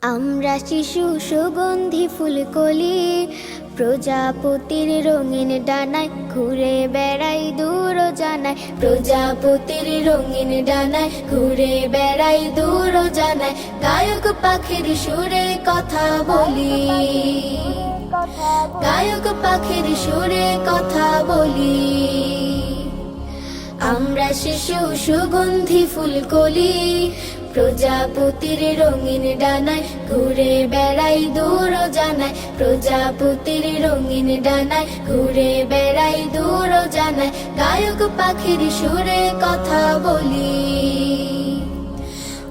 আমরা শিশু সুগন্ধি ফুলকলি, প্রজাপতির রঙিন ডানায় ঘুরে বেড়াই দূর জানায়। প্রজাপতির রঙিন ডানায় ঘুরে বেড়াই দূর জানায়। গায়ক পাখির সুরে কথা বলি, গায়ক পাখির সুরে কথা বলি। আমরা শিশু সুগন্ধি ফুলকলি, প্রজাপতির রঙিন ডানায় ঘুরে বেড়াই দূর জানায়। প্রজাপতির রঙিন ডানায় ঘুরে বেড়াই দূর জানায়। গায়ক পাখির সুরে কথা বলি,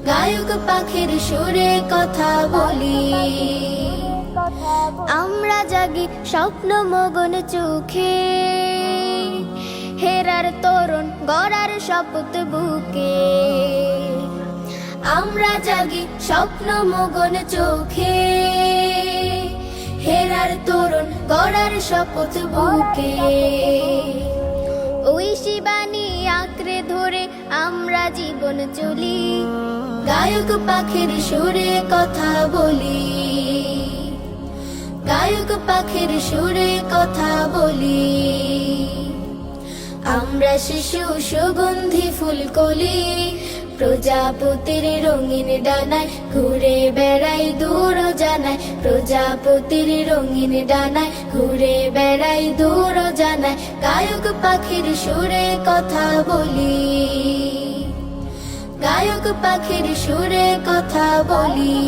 গায়ক পাখির সুরে কথা বলি। আমরা জাগি স্বপ্ন মগন চোখে, হেরার তরুণ গড়ার শপথ বুকে। আমরা জাগি স্বপ্ন মগন চোখে, হেরার তরুণ গড়ার শপথ বুকে। ওই শিবানী আঁকড়ে ধরে আমরা জীবন চলি, গায়ক পাখির সুরে কথা বলি, গায়ক পাখির সুরে কথা বলি। আমরা শিশু সুগন্ধি ফুলকলি, প্রজাপতির রঙিন ডানায় ঘুরে বেড়াই দূর জানায়। প্রজাপতির রঙিন ডানায় ঘুরে বেড়াই দূর জানায়। গায়ক পাখির সুরে কথা বলি, গায়ক পাখির সুরে কথা বলি।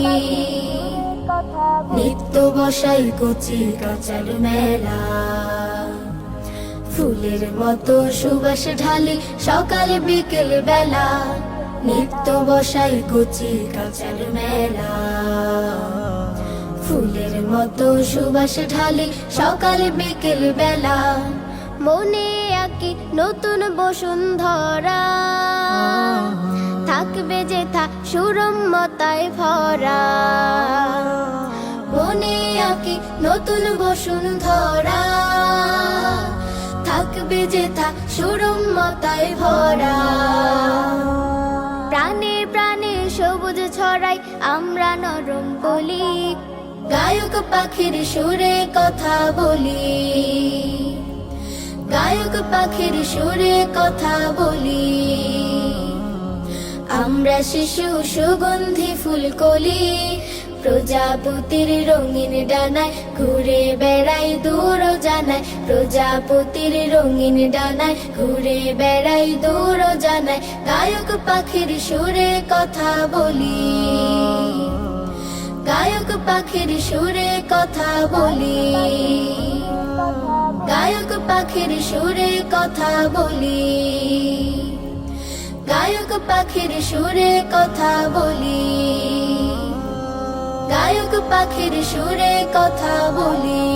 নিত্য বসাই কচি কাঁচার মেলা, ফুলের মতো সুবাস ঢালি সকাল বিকেল বেলা। নিত্য বসাই কচি কাঁচার মেলা, ফুলের মতো সুবাস ঢালি সকাল বিকেল বেলা। মনে আঁকি নতুন বসুন্ধরা, থাকবে যেথা সুরম্যতায় ভরা। মনে আঁকি নতুন বসুন্ধরা, থাকবে যেথা সুরম্যতায় ভরা। প্রাণে প্রাণে সবুজ ছড়াই আমরা নরম বলি, গায়ক পাখির সুরে কথা বলি, গায়ক পাখির সুরে কথা বলি। আমরা শিশু সুগন্ধি ফুলকলি, প্রজাপতির রঙিন ডানায় ঘুরে বেড়াই দূর জানায়। প্রজাপতির রঙিন ডানায় ঘুরে বেড়াই দূর জানায়। গায়ক পাখির সুরে কথা বলি, গায়ক পাখির সুরে কথা বলি, গায়ক পাখির সুরে কথা বলি, গায়ক পাখির সুরে কথা বলি, গায়ক পাখির সুরে কথা বলি।